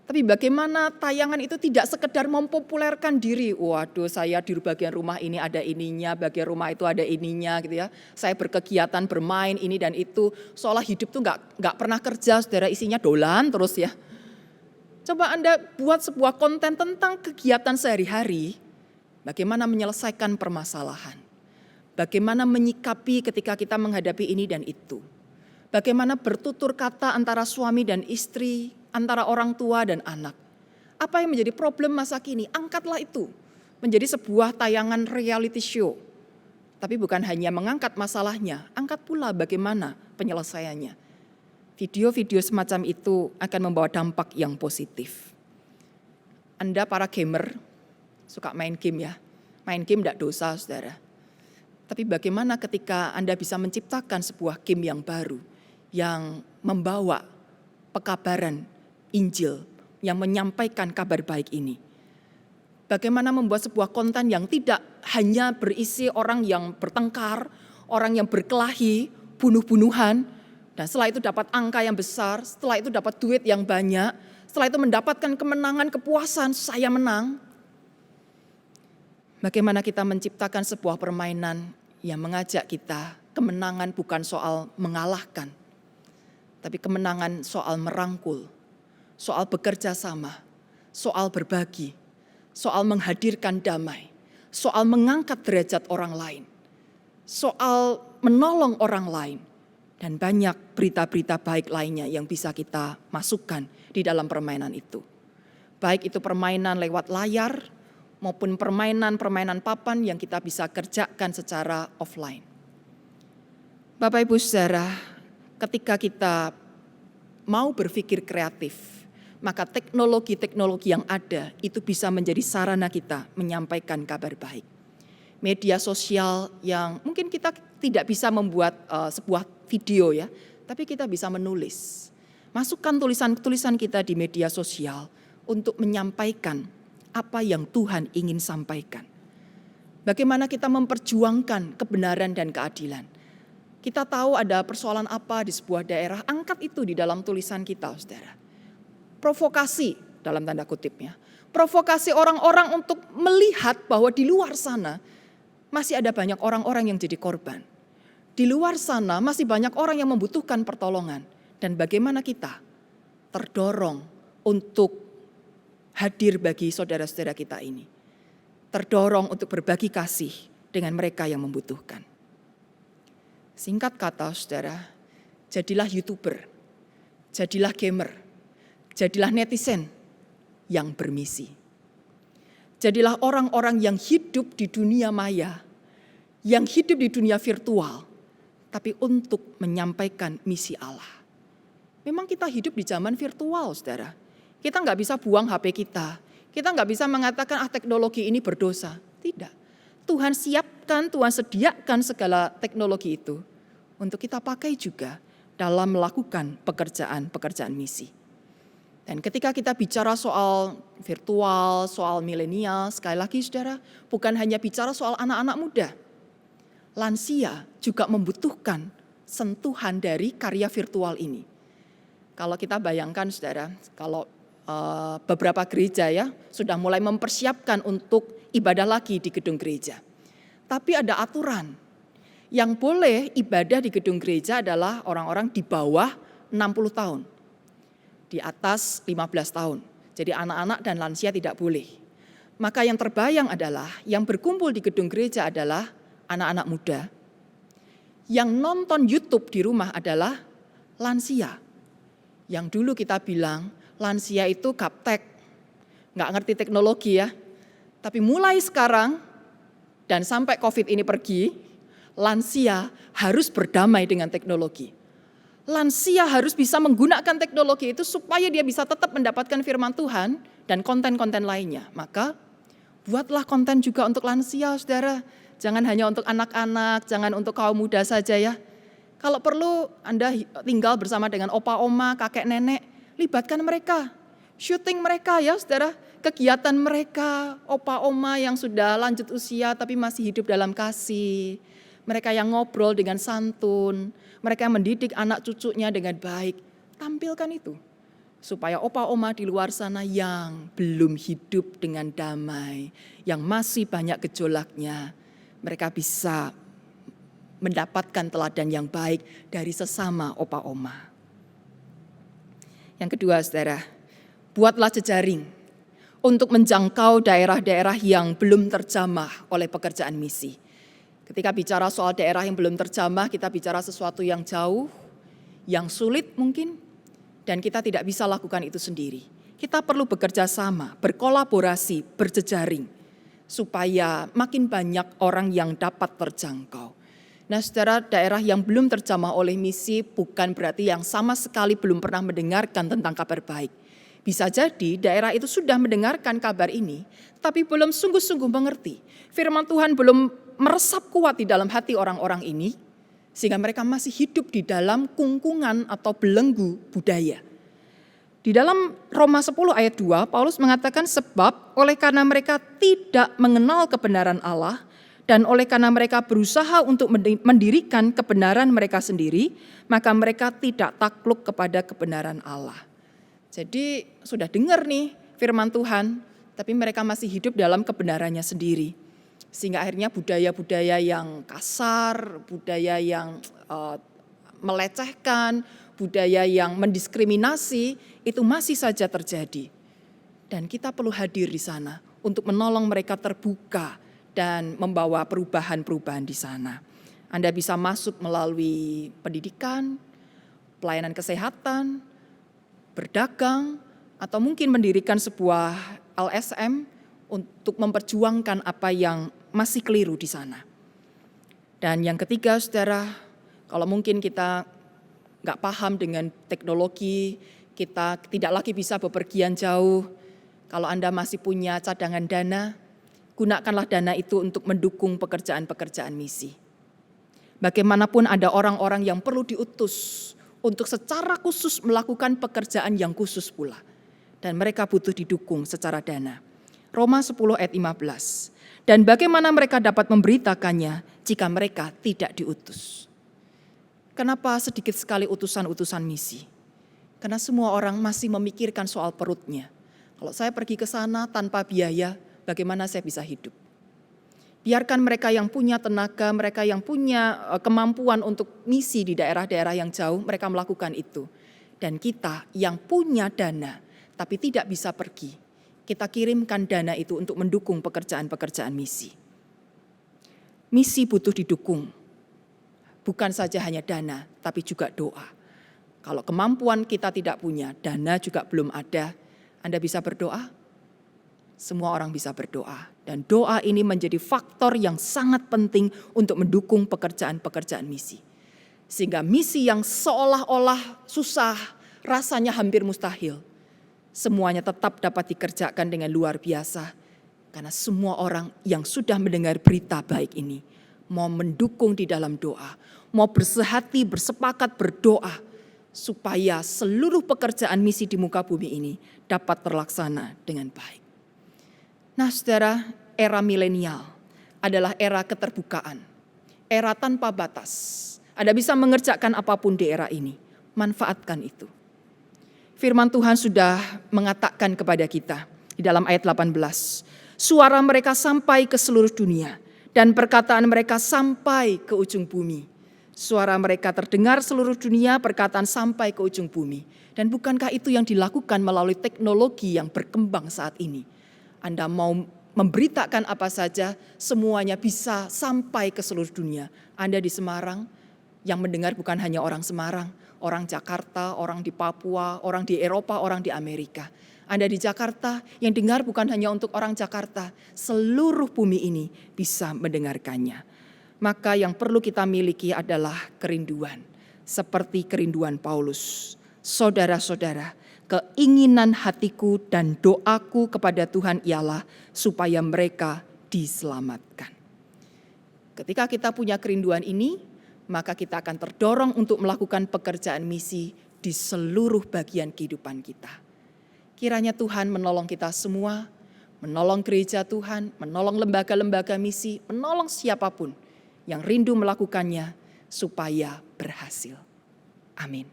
Tapi bagaimana tayangan itu tidak sekedar mempopulerkan diri. Waduh, saya di bagian rumah ini ada ininya, bagian rumah itu ada ininya, gitu ya. Saya berkegiatan, bermain ini dan itu, seolah hidup tuh nggak pernah kerja, saudara, isinya dolan terus ya. Coba Anda buat sebuah konten tentang kegiatan sehari-hari. Bagaimana menyelesaikan permasalahan. Bagaimana menyikapi ketika kita menghadapi ini dan itu. Bagaimana bertutur kata antara suami dan istri, antara orang tua dan anak. Apa yang menjadi problem masa kini? Angkatlah itu menjadi sebuah tayangan reality show. Tapi bukan hanya mengangkat masalahnya, angkat pula bagaimana penyelesaiannya. Video-video semacam itu akan membawa dampak yang positif. Anda para gamer, suka main game ya. Main game tidak dosa, saudara. Tapi bagaimana ketika Anda bisa menciptakan sebuah game yang baru, yang membawa pekabaran Injil, yang menyampaikan kabar baik ini. Bagaimana membuat sebuah konten yang tidak hanya berisi orang yang bertengkar, orang yang berkelahi, bunuh-bunuhan, dan setelah itu dapat angka yang besar, setelah itu dapat duit yang banyak, setelah itu mendapatkan kemenangan, kepuasan, saya menang. Bagaimana kita menciptakan sebuah permainan yang mengajak kita, kemenangan bukan soal mengalahkan, tapi kemenangan soal merangkul, soal bekerja sama, soal berbagi, soal menghadirkan damai, soal mengangkat derajat orang lain, soal menolong orang lain, dan banyak berita-berita baik lainnya yang bisa kita masukkan di dalam permainan itu. Baik itu permainan lewat layar, maupun permainan-permainan papan yang kita bisa kerjakan secara offline. Bapak Ibu Saudara, ketika kita mau berpikir kreatif, maka teknologi-teknologi yang ada itu bisa menjadi sarana kita menyampaikan kabar baik. Media sosial yang mungkin kita tidak bisa membuat sebuah video ya, tapi kita bisa menulis. Masukkan tulisan-tulisan kita di media sosial untuk menyampaikan apa yang Tuhan ingin sampaikan. Bagaimana kita memperjuangkan kebenaran dan keadilan. Kita tahu ada persoalan apa di sebuah daerah, angkat itu di dalam tulisan kita, saudara. Provokasi dalam tanda kutipnya. Provokasi orang-orang untuk melihat bahwa di luar sana masih ada banyak orang-orang yang jadi korban. Di luar sana masih banyak orang yang membutuhkan pertolongan. Dan bagaimana kita terdorong untuk hadir bagi saudara-saudara kita ini. Terdorong untuk berbagi kasih dengan mereka yang membutuhkan. Singkat kata saudara, jadilah YouTuber, jadilah gamer, jadilah netizen yang bermisi. Jadilah orang-orang yang hidup di dunia maya, yang hidup di dunia virtual, tapi untuk menyampaikan misi Allah. Memang kita hidup di zaman virtual, saudara. Kita nggak bisa buang HP kita. Kita nggak bisa mengatakan teknologi ini berdosa. Tidak. Tuhan siapkan, Tuhan sediakan segala teknologi itu untuk kita pakai juga dalam melakukan pekerjaan-pekerjaan misi. Dan ketika kita bicara soal virtual, soal milenial, sekali lagi saudara, bukan hanya bicara soal anak-anak muda. Lansia juga membutuhkan sentuhan dari karya virtual ini. Kalau kita bayangkan saudara, kalau beberapa gereja ya sudah mulai mempersiapkan untuk ibadah lagi di gedung gereja. Tapi ada aturan, yang boleh ibadah di gedung gereja adalah orang-orang di bawah 60 tahun. Di atas 15 tahun. Jadi anak-anak dan lansia tidak boleh. Maka yang terbayang adalah yang berkumpul di gedung gereja adalah anak-anak muda. Yang nonton YouTube di rumah adalah lansia. Yang dulu kita bilang lansia itu gaptek, nggak ngerti teknologi ya. Tapi mulai sekarang dan sampai COVID ini pergi, lansia harus berdamai dengan teknologi. Lansia harus bisa menggunakan teknologi itu supaya dia bisa tetap mendapatkan firman Tuhan dan konten-konten lainnya. Maka buatlah konten juga untuk lansia, saudara. Jangan hanya untuk anak-anak, jangan untuk kaum muda saja ya. Kalau perlu Anda tinggal bersama dengan opa, oma, kakek, nenek, libatkan mereka. Syuting mereka ya saudara. Kegiatan mereka, opa, oma yang sudah lanjut usia tapi masih hidup dalam kasih. Mereka yang ngobrol dengan santun. Mereka yang mendidik anak cucunya dengan baik. Tampilkan itu. Supaya opa, oma di luar sana yang belum hidup dengan damai. Yang masih banyak gejolaknya. Mereka bisa mendapatkan teladan yang baik dari sesama opa, oma. Yang kedua saudara, buatlah jejaring untuk menjangkau daerah-daerah yang belum terjamah oleh pekerjaan misi. Ketika bicara soal daerah yang belum terjamah, kita bicara sesuatu yang jauh, yang sulit mungkin, dan kita tidak bisa lakukan itu sendiri. Kita perlu bekerja sama, berkolaborasi, berjejaring, supaya makin banyak orang yang dapat terjangkau. Nah saudara, daerah yang belum terjamah oleh misi bukan berarti yang sama sekali belum pernah mendengarkan tentang kabar baik. Bisa jadi daerah itu sudah mendengarkan kabar ini, tapi belum sungguh-sungguh mengerti. Firman Tuhan belum meresap kuat di dalam hati orang-orang ini, sehingga mereka masih hidup di dalam kungkungan atau belenggu budaya. Di dalam Roma 10 ayat 2, Paulus mengatakan sebab oleh karena mereka tidak mengenal kebenaran Allah, dan oleh karena mereka berusaha untuk mendirikan kebenaran mereka sendiri, maka mereka tidak takluk kepada kebenaran Allah. Jadi sudah dengar nih firman Tuhan, tapi mereka masih hidup dalam kebenarannya sendiri. Sehingga akhirnya budaya-budaya yang kasar, budaya yang melecehkan, budaya yang mendiskriminasi, itu masih saja terjadi. Dan kita perlu hadir di sana untuk menolong mereka terbuka dan membawa perubahan-perubahan di sana. Anda bisa masuk melalui pendidikan, pelayanan kesehatan, berdagang, atau mungkin mendirikan sebuah LSM untuk memperjuangkan apa yang masih keliru di sana. Dan yang ketiga, saudara, kalau mungkin kita nggak paham dengan teknologi, kita tidak lagi bisa bepergian jauh. Kalau Anda masih punya cadangan dana, gunakanlah dana itu untuk mendukung pekerjaan-pekerjaan misi. Bagaimanapun ada orang-orang yang perlu diutus untuk secara khusus melakukan pekerjaan yang khusus pula. Dan mereka butuh didukung secara dana. Roma 10 ayat 15. Dan bagaimana mereka dapat memberitakannya jika mereka tidak diutus? Kenapa sedikit sekali utusan-utusan misi? Karena semua orang masih memikirkan soal perutnya. Kalau saya pergi ke sana tanpa biaya, bagaimana saya bisa hidup? Biarkan mereka yang punya tenaga, mereka yang punya kemampuan untuk misi di daerah-daerah yang jauh, mereka melakukan itu. Dan kita yang punya dana tapi tidak bisa pergi, kita kirimkan dana itu untuk mendukung pekerjaan-pekerjaan misi. Misi butuh didukung, bukan saja hanya dana, tapi juga doa. Kalau kemampuan kita tidak punya, dana juga belum ada, Anda bisa berdoa? Semua orang bisa berdoa. Dan doa ini menjadi faktor yang sangat penting untuk mendukung pekerjaan-pekerjaan misi. Sehingga misi yang seolah-olah susah, rasanya hampir mustahil, semuanya tetap dapat dikerjakan dengan luar biasa. Karena semua orang yang sudah mendengar berita baik ini mau mendukung di dalam doa, mau bersehati, bersepakat berdoa supaya seluruh pekerjaan misi di muka bumi ini dapat terlaksana dengan baik. Nah, saudara, era milenial adalah era keterbukaan, era tanpa batas. Anda bisa mengerjakan apapun di era ini, manfaatkan itu. Firman Tuhan sudah mengatakan kepada kita di dalam ayat 18, suara mereka sampai ke seluruh dunia dan perkataan mereka sampai ke ujung bumi. Suara mereka terdengar seluruh dunia, perkataan sampai ke ujung bumi. Dan bukankah itu yang dilakukan melalui teknologi yang berkembang saat ini? Anda mau memberitakan apa saja, semuanya bisa sampai ke seluruh dunia. Anda di Semarang, yang mendengar bukan hanya orang Semarang, orang Jakarta, orang di Papua, orang di Eropa, orang di Amerika. Anda di Jakarta, yang dengar bukan hanya untuk orang Jakarta, seluruh bumi ini bisa mendengarkannya. Maka yang perlu kita miliki adalah kerinduan, seperti kerinduan Paulus. Saudara-saudara, keinginan hatiku dan doaku kepada Tuhan ialah supaya mereka diselamatkan. Ketika kita punya kerinduan ini, maka kita akan terdorong untuk melakukan pekerjaan misi di seluruh bagian kehidupan kita. Kiranya Tuhan menolong kita semua, menolong gereja Tuhan, menolong lembaga-lembaga misi, menolong siapapun yang rindu melakukannya supaya berhasil. Amin.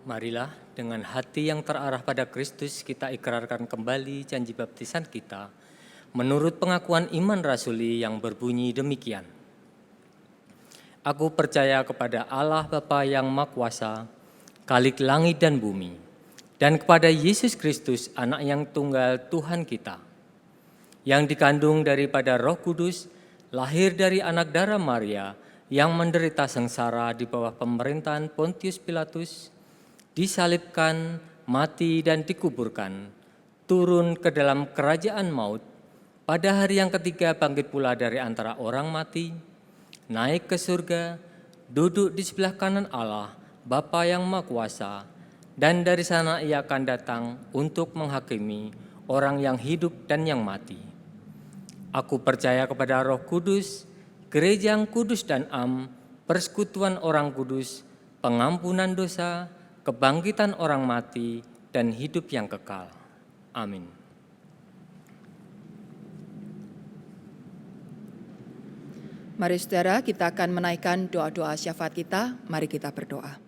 Marilah dengan hati yang terarah pada Kristus kita ikrarkan kembali janji baptisan kita menurut pengakuan iman rasuli yang berbunyi demikian. Aku percaya kepada Allah Bapa yang Maha Kuasa, Khalik langit dan bumi, dan kepada Yesus Kristus anak yang tunggal Tuhan kita, yang dikandung daripada Roh Kudus, lahir dari anak darah Maria, yang menderita sengsara di bawah pemerintahan Pontius Pilatus, disalibkan, mati dan dikuburkan, turun ke dalam kerajaan maut, pada hari yang ketiga bangkit pula dari antara orang mati, naik ke surga, duduk di sebelah kanan Allah, Bapa yang Maha Kuasa, dan dari sana ia akan datang untuk menghakimi orang yang hidup dan yang mati. Aku percaya kepada Roh Kudus, gereja yang kudus dan persekutuan orang kudus, pengampunan dosa, kebangkitan orang mati, dan hidup yang kekal. Amin. Mari saudara, kita akan menaikkan doa-doa syafaat kita. Mari kita berdoa.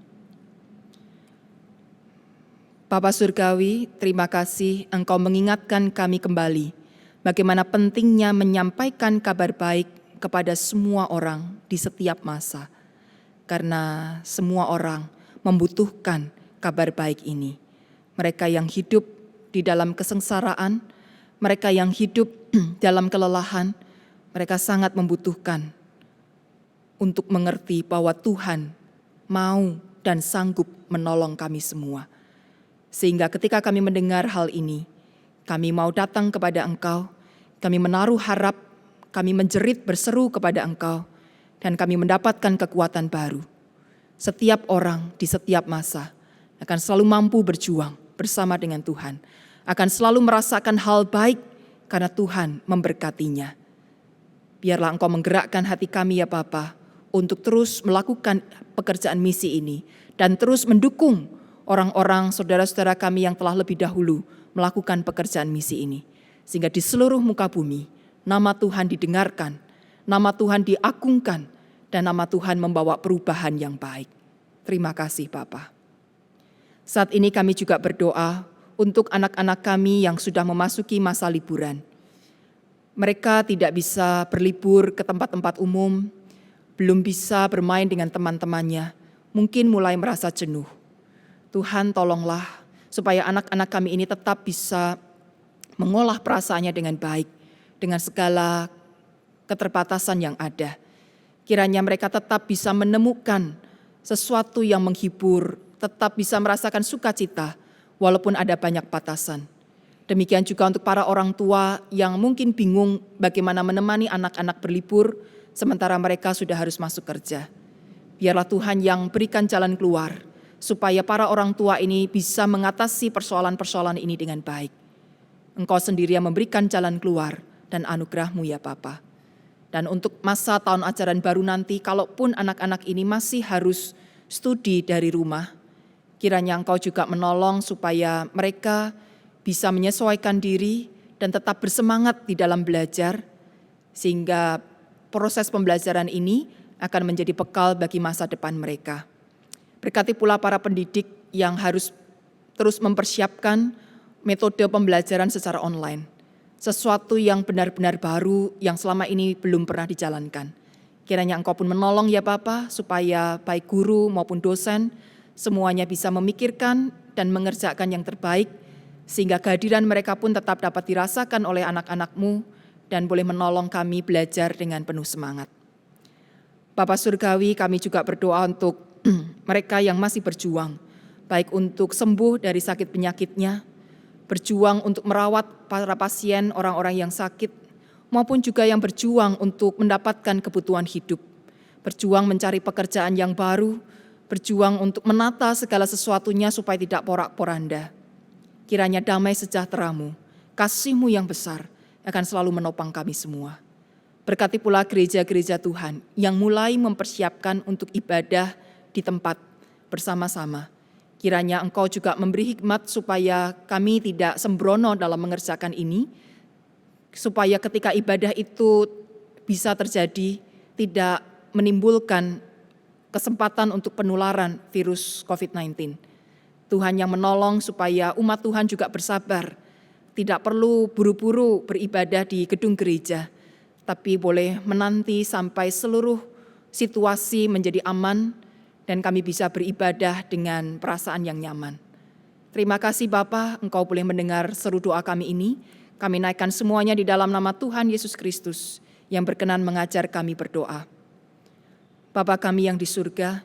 Bapa Surgawi, terima kasih Engkau mengingatkan kami kembali bagaimana pentingnya menyampaikan kabar baik kepada semua orang di setiap masa. Karena semua orang membutuhkan kabar baik ini. Mereka yang hidup di dalam kesengsaraan, mereka yang hidup dalam kelelahan, mereka sangat membutuhkan untuk mengerti bahwa Tuhan mau dan sanggup menolong kami semua. Sehingga ketika kami mendengar hal ini, kami mau datang kepada Engkau, kami menaruh harap, kami menjerit berseru kepada Engkau, dan kami mendapatkan kekuatan baru. Setiap orang di setiap masa akan selalu mampu berjuang bersama dengan Tuhan. akan selalu merasakan hal baik karena Tuhan memberkatinya. Biarlah Engkau menggerakkan hati kami ya Bapa untuk terus melakukan pekerjaan misi ini dan terus mendukung orang-orang saudara-saudara kami yang telah lebih dahulu melakukan pekerjaan misi ini. Sehingga di seluruh muka bumi nama Tuhan didengarkan, nama Tuhan diagungkan, dan nama Tuhan membawa perubahan yang baik. Terima kasih Bapa. Saat ini kami juga berdoa untuk anak-anak kami yang sudah memasuki masa liburan. Mereka tidak bisa berlibur ke tempat-tempat umum, belum bisa bermain dengan teman-temannya, mungkin mulai merasa jenuh. Tuhan tolonglah supaya anak-anak kami ini tetap bisa mengolah perasaannya dengan baik, dengan segala keterbatasan yang ada. Kiranya mereka tetap bisa menemukan sesuatu yang menghibur, tetap bisa merasakan sukacita walaupun ada banyak batasan. Demikian juga untuk para orang tua yang mungkin bingung bagaimana menemani anak-anak berlibur sementara mereka sudah harus masuk kerja. Biarlah Tuhan yang berikan jalan keluar supaya para orang tua ini bisa mengatasi persoalan-persoalan ini dengan baik. Engkau sendiri yang memberikan jalan keluar dan anugerah-Mu ya Bapa. Dan untuk masa tahun ajaran baru nanti, kalaupun anak-anak ini masih harus studi dari rumah, kiranya Engkau juga menolong supaya mereka bisa menyesuaikan diri dan tetap bersemangat di dalam belajar, sehingga proses pembelajaran ini akan menjadi bekal bagi masa depan mereka. Berkati pula para pendidik yang harus terus mempersiapkan metode pembelajaran secara online. Sesuatu yang benar-benar baru yang selama ini belum pernah dijalankan. Kiranya Engkau pun menolong ya Bapa supaya baik guru maupun dosen semuanya bisa memikirkan dan mengerjakan yang terbaik sehingga kehadiran mereka pun tetap dapat dirasakan oleh anak-anak-Mu dan boleh menolong kami belajar dengan penuh semangat. Bapa Surgawi, kami juga berdoa untuk mereka yang masih berjuang, baik untuk sembuh dari sakit penyakitnya, berjuang untuk merawat para pasien, orang-orang yang sakit, maupun juga yang berjuang untuk mendapatkan kebutuhan hidup, berjuang mencari pekerjaan yang baru, berjuang untuk menata segala sesuatunya supaya tidak porak-poranda. Kiranya damai sejahtera-Mu, kasih-Mu yang besar akan selalu menopang kami semua. Berkati pula gereja-gereja Tuhan yang mulai mempersiapkan untuk ibadah di tempat bersama-sama. Kiranya Engkau juga memberi hikmat supaya kami tidak sembrono dalam mengerjakan ini, supaya ketika ibadah itu bisa terjadi, tidak menimbulkan kesempatan untuk penularan virus COVID-19. Tuhan yang menolong supaya umat Tuhan juga bersabar, tidak perlu buru-buru beribadah di gedung gereja, tapi boleh menanti sampai seluruh situasi menjadi aman, dan kami bisa beribadah dengan perasaan yang nyaman. Terima kasih Bapa, Engkau boleh mendengar seru doa kami ini. Kami naikkan semuanya di dalam nama Tuhan Yesus Kristus yang berkenan mengajar kami berdoa. Bapa kami yang di surga,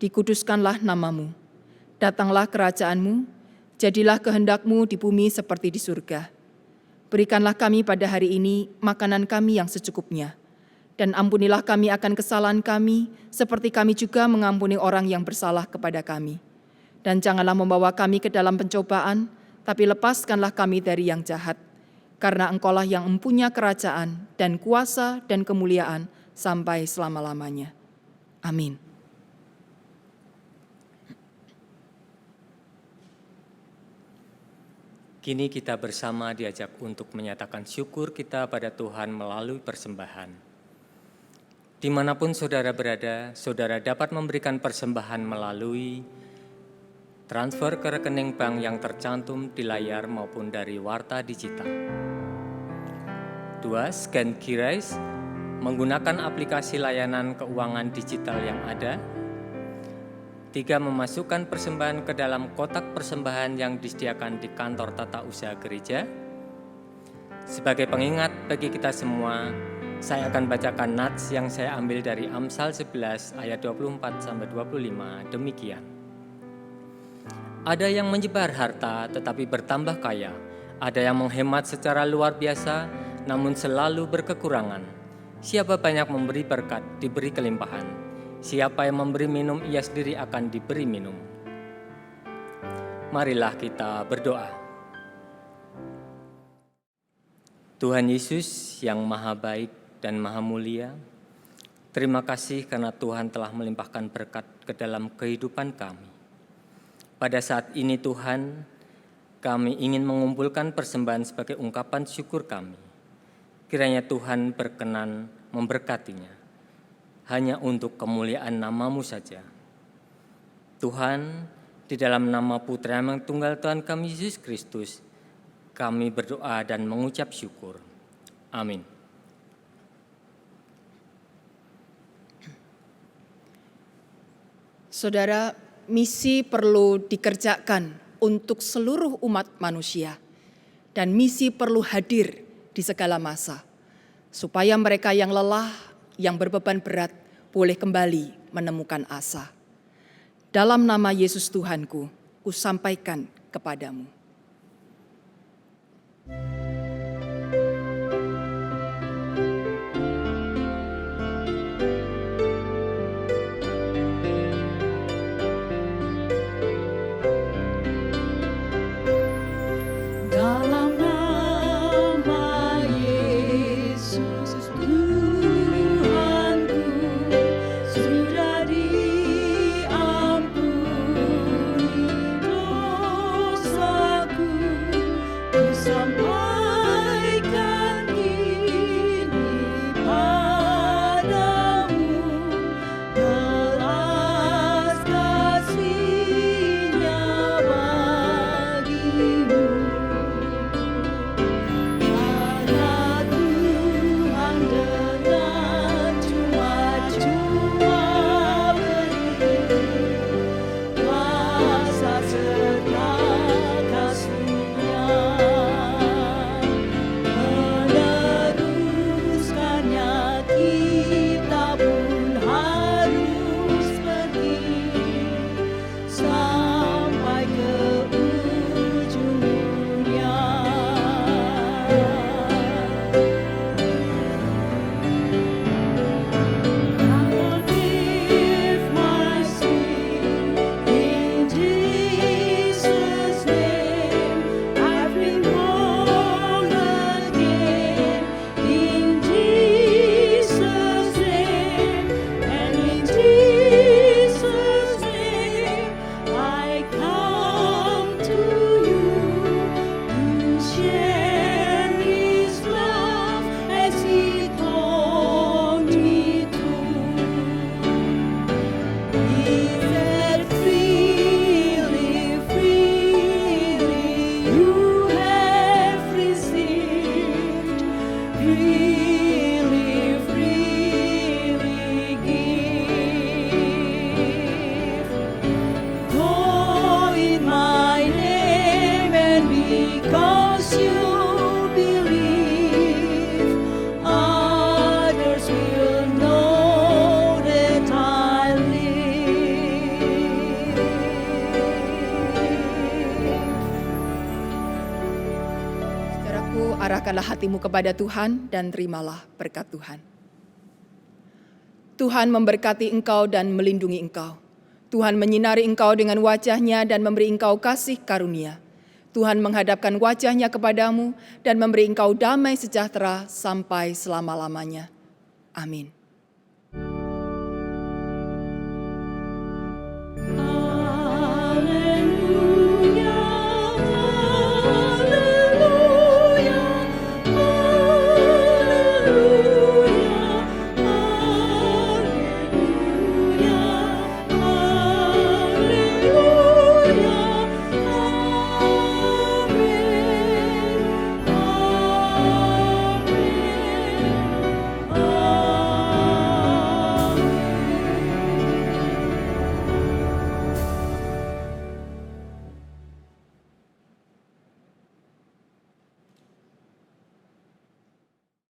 dikuduskanlah nama-Mu. Datanglah kerajaan-Mu, jadilah kehendak-Mu di bumi seperti di surga. Berikanlah kami pada hari ini makanan kami yang secukupnya. Dan ampunilah kami akan kesalahan kami, seperti kami juga mengampuni orang yang bersalah kepada kami. Dan janganlah membawa kami ke dalam pencobaan, tapi lepaskanlah kami dari yang jahat. Karena Engkaulah yang mempunyai kerajaan dan kuasa dan kemuliaan sampai selama-lamanya. Amin. Kini kita bersama diajak untuk menyatakan syukur kita pada Tuhan melalui persembahan. Dimanapun saudara berada, saudara dapat memberikan persembahan melalui transfer ke rekening bank yang tercantum di layar maupun dari Warta Digital. 2. Scan QRIS menggunakan aplikasi layanan keuangan digital yang ada. 3. Memasukkan persembahan ke dalam kotak persembahan yang disediakan di kantor tata usaha gereja. Sebagai pengingat bagi kita semua, saya akan bacakan nats yang saya ambil dari Amsal 11 ayat 24-25 demikian. Ada yang menyebar harta tetapi bertambah kaya, ada yang menghemat secara luar biasa namun selalu berkekurangan. Siapa banyak memberi berkat diberi kelimpahan, siapa yang memberi minum ia sendiri akan diberi minum. Marilah kita berdoa. Tuhan Yesus yang maha baik dan maha mulia, terima kasih karena Tuhan telah melimpahkan berkat ke dalam kehidupan kami. Pada saat ini Tuhan, kami ingin mengumpulkan persembahan sebagai ungkapan syukur kami. Kiranya Tuhan berkenan memberkatinya, hanya untuk kemuliaan nama-Mu saja. Tuhan, di dalam nama Putra yang tunggal Tuhan kami Yesus Kristus, kami berdoa dan mengucap syukur. Amin. Saudara, misi perlu dikerjakan untuk seluruh umat manusia, dan misi perlu hadir di segala masa, supaya mereka yang lelah, yang berbeban berat, boleh kembali menemukan asa. Dalam nama Yesus Tuhanku, kusampaikan kepadamu. Dalam nama Yesus Tuhanku, sudah diampuni dosaku. Ku sampaikan ini padamu, belas kasih-Nya bagimu. Karena Tuhan dengan cuma-cuma beri kuasa serta kasih-Nya, meneruskannya kita pun harus pergi sampai ke ujung dunia. Forgive my sin in Jesus' name. I've been born again in Jesus' name, and in Jesus' name I come to you to share His love as He taught me to. He said, freely, freely you have received, freely, freely give. Go in my name, and because you believe, others will know that I live. Saudaraku, arahkanlah hatimu kepada Tuhan dan terimalah berkat Tuhan. Tuhan memberkati engkau dan melindungi engkau. Tuhan menyinari engkau dengan wajah-Nya dan memberi engkau kasih karunia. Tuhan menghadapkan wajah-Nya kepadamu dan memberi engkau damai sejahtera sampai selama-lamanya. Amin.